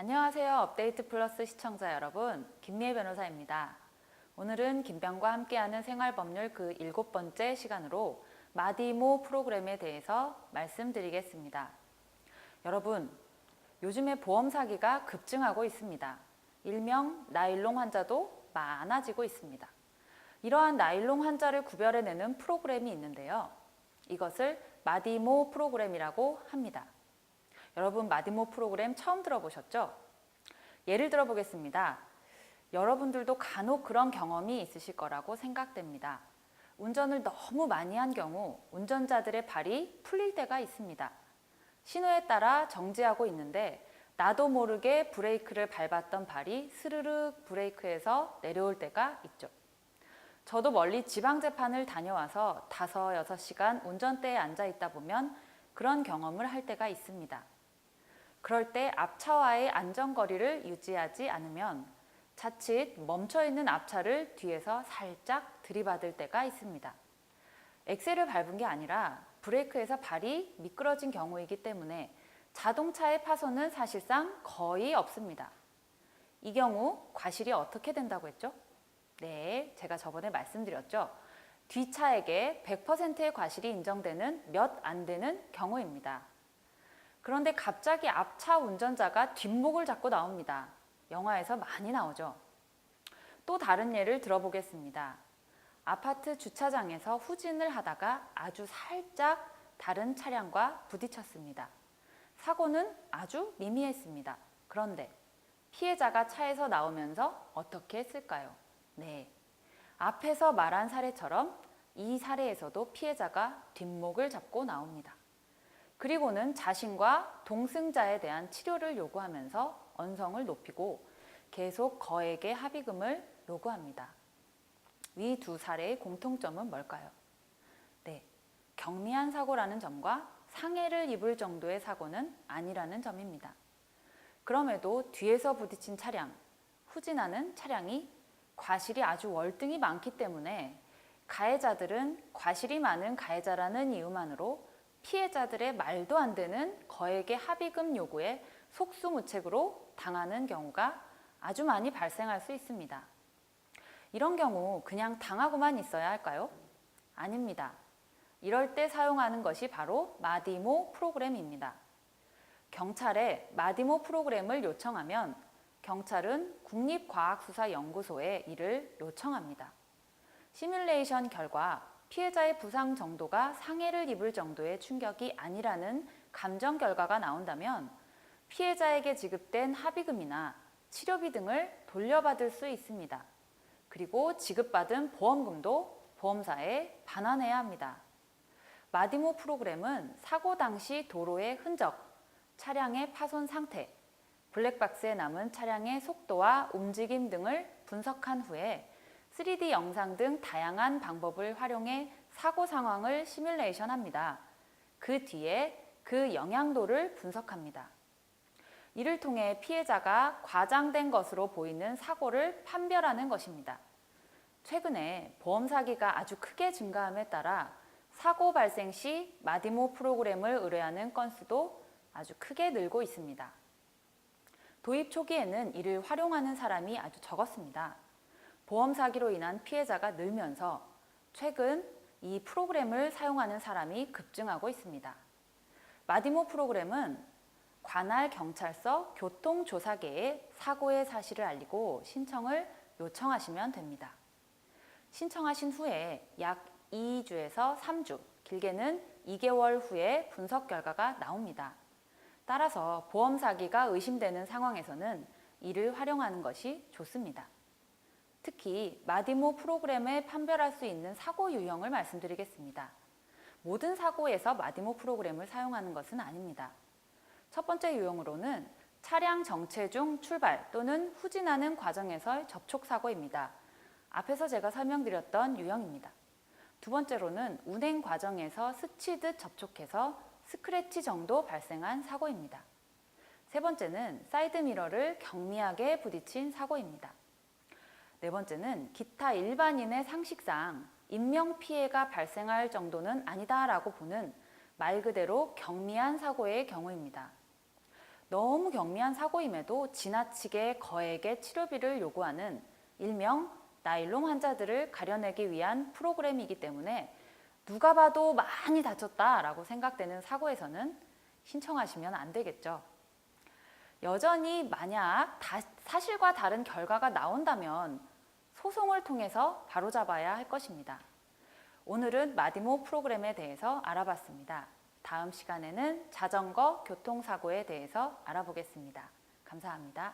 안녕하세요. 업데이트 플러스 시청자 여러분, 김미애 변호사입니다. 오늘은 김병과 함께하는 생활법률 그 7번째 시간으로 마디모 프로그램에 대해서 말씀드리겠습니다. 여러분, 요즘에 보험 사기가 급증하고 있습니다. 일명 나일론 환자도 많아지고 있습니다. 이러한 나일론 환자를 구별해내는 프로그램이 있는데요. 이것을 마디모 프로그램이라고 합니다. 여러분, 마디모 프로그램 처음 들어보셨죠? 예를 들어 보겠습니다. 여러분들도 간혹 그런 경험이 있으실 거라고 생각됩니다. 운전을 너무 많이 한 경우 운전자들의 발이 풀릴 때가 있습니다. 신호에 따라 정지하고 있는데 나도 모르게 브레이크를 밟았던 발이 스르륵 브레이크에서 내려올 때가 있죠. 저도 멀리 지방재판을 다녀와서 5, 6시간 운전대에 앉아 있다 보면 그런 경험을 할 때가 있습니다. 그럴 때 앞차와의 안전거리를 유지하지 않으면 자칫 멈춰있는 앞차를 뒤에서 살짝 들이받을 때가 있습니다. 엑셀을 밟은 게 아니라 브레이크에서 발이 미끄러진 경우이기 때문에 자동차의 파손은 사실상 거의 없습니다. 이 경우 과실이 어떻게 된다고 했죠? 네, 제가 저번에 말씀드렸죠. 뒷차에게 100%의 과실이 인정되는 몇 안 되는 경우입니다. 그런데 갑자기 앞차 운전자가 뒷목을 잡고 나옵니다. 영화에서 많이 나오죠. 또 다른 예를 들어보겠습니다. 아파트 주차장에서 후진을 하다가 아주 살짝 다른 차량과 부딪혔습니다. 사고는 아주 미미했습니다. 그런데 피해자가 차에서 나오면서 어떻게 했을까요? 네, 앞에서 말한 사례처럼 이 사례에서도 피해자가 뒷목을 잡고 나옵니다. 그리고는 자신과 동승자에 대한 치료를 요구하면서 언성을 높이고 계속 거액의 합의금을 요구합니다. 위 두 사례의 공통점은 뭘까요? 네, 경미한 사고라는 점과 상해를 입을 정도의 사고는 아니라는 점입니다. 그럼에도 뒤에서 부딪힌 차량, 후진하는 차량이 과실이 아주 월등히 많기 때문에 가해자들은 과실이 많은 가해자라는 이유만으로 피해자들의 말도 안 되는 거액의 합의금 요구에 속수무책으로 당하는 경우가 아주 많이 발생할 수 있습니다. 이런 경우 그냥 당하고만 있어야 할까요? 아닙니다. 이럴 때 사용하는 것이 바로 마디모 프로그램입니다. 경찰에 마디모 프로그램을 요청하면 경찰은 국립과학수사연구소에 이를 요청합니다. 시뮬레이션 결과 피해자의 부상 정도가 상해를 입을 정도의 충격이 아니라는 감정 결과가 나온다면 피해자에게 지급된 합의금이나 치료비 등을 돌려받을 수 있습니다. 그리고 지급받은 보험금도 보험사에 반환해야 합니다. 마디모 프로그램은 사고 당시 도로의 흔적, 차량의 파손 상태, 블랙박스에 남은 차량의 속도와 움직임 등을 분석한 후에 3D 영상 등 다양한 방법을 활용해 사고 상황을 시뮬레이션합니다. 그 뒤에 그 영향도를 분석합니다. 이를 통해 피해자가 과장된 것으로 보이는 사고를 판별하는 것입니다. 최근에 보험 사기가 아주 크게 증가함에 따라 사고 발생 시 마디모 프로그램을 의뢰하는 건수도 아주 크게 늘고 있습니다. 도입 초기에는 이를 활용하는 사람이 아주 적었습니다. 보험 사기로 인한 피해자가 늘면서 최근 이 프로그램을 사용하는 사람이 급증하고 있습니다. 마디모 프로그램은 관할 경찰서 교통조사계에 사고의 사실을 알리고 신청을 요청하시면 됩니다. 신청하신 후에 약 2주에서 3주, 길게는 2개월 후에 분석 결과가 나옵니다. 따라서 보험 사기가 의심되는 상황에서는 이를 활용하는 것이 좋습니다. 특히 마디모 프로그램에 판별할 수 있는 사고 유형을 말씀드리겠습니다. 모든 사고에서 마디모 프로그램을 사용하는 것은 아닙니다. 첫 번째 유형으로는 차량 정체 중 출발 또는 후진하는 과정에서의 접촉사고입니다. 앞에서 제가 설명드렸던 유형입니다. 두 번째로는 운행 과정에서 스치듯 접촉해서 스크래치 정도 발생한 사고입니다. 세 번째는 사이드미러를 경미하게 부딪힌 사고입니다. 네 번째는 기타 일반인의 상식상 인명피해가 발생할 정도는 아니다라고 보는 말 그대로 경미한 사고의 경우입니다. 너무 경미한 사고임에도 지나치게 거액의 치료비를 요구하는 일명 나일론 환자들을 가려내기 위한 프로그램이기 때문에 누가 봐도 많이 다쳤다라고 생각되는 사고에서는 신청하시면 안 되겠죠. 여전히 만약 사실과 다른 결과가 나온다면 소송을 통해서 바로잡아야 할 것입니다. 오늘은 마디모 프로그램에 대해서 알아봤습니다. 다음 시간에는 자전거 교통사고에 대해서 알아보겠습니다. 감사합니다.